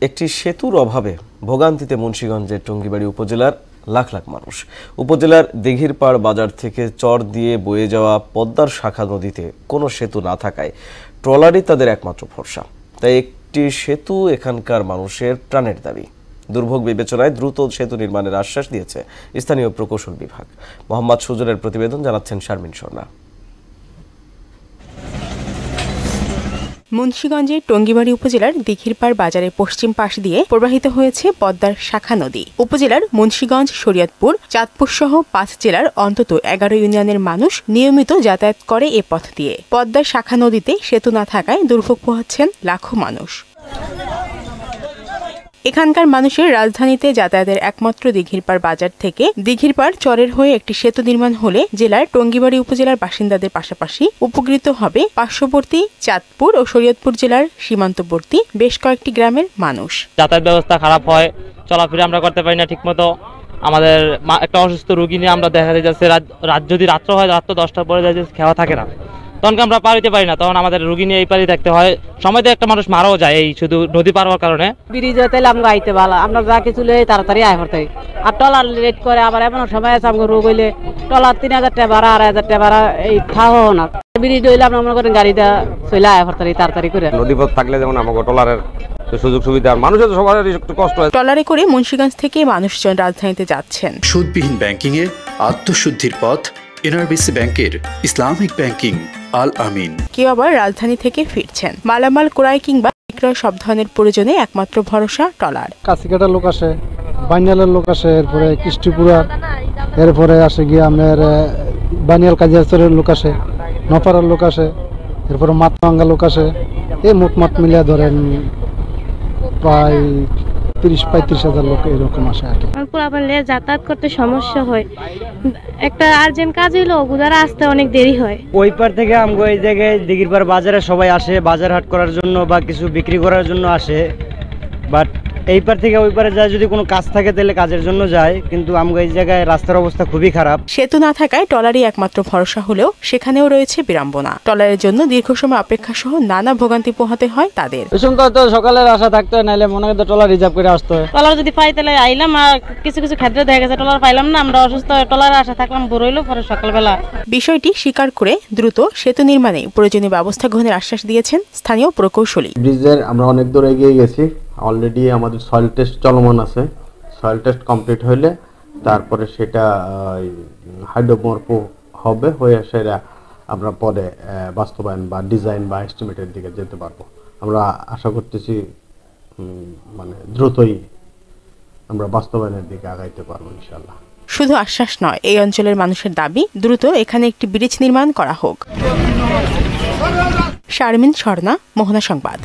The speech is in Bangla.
একটি সেতুর অভাবে ভোগান্তিতে মুন্সিগঞ্জের টঙ্গিবাড়ি উপজেলার লাখ লাখ মানুষ। উপজেলার দিঘিরপাড় বাজার থেকে চর দিয়ে বয়ে যাওয়া পদ্মার শাখা নদীতে কোনো সেতু না থাকায় ট্রলারই তাদের একমাত্র ভরসা। তাই একটি সেতু এখানকার মানুষের প্রাণের দাবি। দুর্ভোগ বিবেচনায় দ্রুত সেতু নির্মাণের আশ্বাস দিয়েছে স্থানীয় প্রকৌশল বিভাগ। মোহাম্মদ সুজনের প্রতিবেদন, জানাচ্ছেন শারমিন স্বর্ণা। মুন্সিগঞ্জের টঙ্গিবাড়ি উপজেলার দিঘিরপাড় বাজারের পশ্চিম পাশ দিয়ে প্রবাহিত হয়েছে পদ্মার শাখা নদী। উপজেলার মুন্সিগঞ্জ, শরীয়তপুর, চাঁদপুর সহ 5 জেলার অন্তত 11 ইউনিয়নের মানুষ নিয়মিত যাতায়াত করে এ পথ দিয়ে। পদ্মার শাখা নদীতে সেতু না থাকায় দুর্ভোগ পোহাচ্ছেন লাখো মানুষ। এখানকার মানুষের রাজধানীতে যাতায়াতের একমাত্র দিঘিরপাড় বাজার থেকে দিঘিরপাড় চরের হয়ে একটি সেতু নির্মাণ হলে জেলার টঙ্গিবাড়ি উপজেলার বাসিন্দাদের পাশাপাশি উপকৃত হবে পার্শ্ববর্তী চাঁদপুর ও শরীয়তপুর জেলার সীমান্তবর্তী বেশ কয়েকটি গ্রামের মানুষ। যাতায়াত ব্যবস্থা খারাপ হয়, চলাফেরা আমরা করতে পারি না ঠিকমতো। আমাদের একটা অসুস্থ রোগী নিয়ে আমরা দেখা যাচ্ছে রাত যদি রাত্র হয়, রাত 10টার পরে খাওয়া থাকে না, তখন আমরা পার হইতে পারি না। তখন আমাদের রোগী নিয়ে এই পারি থাকতে হয়। সময়তে একটা মানুষ মারাও যায় এই শুধু নদী পার হওয়ার কারণে। ব্রিজ হইতে আমরা আইতে ভালো, আমরা যা কিছু তাড়াতাড়ি আয় করতে। আর টলার লেট করে, আবার এমন সময় আছে আমাকে রোগ হইলে টলার 3000 টাকা ভাড়া, 2000 টাকা ভাড়া, এই থাও না। ব্রিজ হইলে আমরা মনে করেন গাড়িটা চলে আয় করতে তাড়াতাড়ি করে। নদীপথ থাকলে যেমন আমাকে টলারের সুযোগ সুবিধা, মানুষের সবার একটু কষ্ট হয়। টলারে করে মুন্সিগঞ্জ থেকে মানুষজন রাজধানীতে যাচ্ছেন। সুদবিহীন ব্যাংকিং এর আত্মশুদ্ধির পথ এনআরবিসি ব্যাংকের ইসলামিক ব্যাংকিং আল আমিন। কেউ আবার রাজধানী থেকে ফিরছেন। মালামাল ক্রয় কিংবা বিক্রয় সব ধরনের প্রয়োজনে একমাত্র ভরসা টলার। কাছিকাটার লোক আসে, বানিয়ালের লোক আসে, এরপরে কৃষ্টিপুরার, এরপরে আসে গিয়ে আপনার বানিয়াল কাজিয়াচরের লোক আসে, নপাড়ার লোক আসে, এরপরে মাতমাঙ্গা লোক আসে। এই মোটমাট মিলিয়ে ধরেন প্রায় 30-35,000 লোক এরকম আসে আর কি। যাতায়াত করতে সমস্যা হয়, একটা আর্জেন্ট কাজ হইলো ওগুলারা আসতে অনেক দেরি হয়। ওই পার থেকে আমগো এই জায়গায় দিঘিরপাড় বাজারে সবাই আসে বাজার হাট করার জন্য বা কিছু বিক্রি করার জন্য আসে। বাট এই পার থেকে ওই পারে যায় যদি কোনো কাজ থাকে তাহলে কাজের জন্য যায়, কিন্তু আমগো এই জায়গায় রাস্তার অবস্থা খুবই খারাপ। সেতু না থাকায় টলারই একমাত্র ভরসা হলেও সেখানেও রয়েছে বিড়ম্বনা। টলারের জন্য দীর্ঘ সময় অপেক্ষা সহ নানা ভোগান্তি পোহাতে হয় তাদের। তো সকালের আশা থাকতে হয়, নাইলে মনে হয় টলার রিজার্ভ করে আসতে হয়। টলার যদি পাই তাহলে আইলাম, আর কিছু কিছু ক্ষেত্রে দেখা গেছে টলার পাইলাম না, আমরা অসুস্থ হয়ে টলারের আশা থাকলাম, ভোর হইলো পরে সকালবেলা। বিষয়টি স্বীকার করে দ্রুত সেতু নির্মাণে প্রয়োজনীয় ব্যবস্থা গ্রহণের আশ্বাস দিয়েছেন স্থানীয় প্রকৌশলী। ব্রিজের আমরা অনেক দূর এগিয়ে গেছি, অলরেডি আমাদের সয়েল টেস্ট চলমান আছে। সয়েল টেস্ট কমপ্লিট হইলে তারপরে সেটা হাইড্রোমর্ফো হবে, হয়ে সেটা আমরা পরে বাস্তবায়ন বা ডিজাইন বা এস্টিমেটের দিকে যেতে পারবো। আমরা আশা করতেছি মানে দ্রুতই আমরা বাস্তবায়নের দিকে আগাইতে পারবো ইনশাআল্লাহ। শুধু আশ্বাস নয়, এই অঞ্চলের মানুষের দাবি দ্রুত এখানে একটি ব্রিজ নির্মাণ করা হোক। শারমিন স্বর্ণা, মোহনা সংবাদ।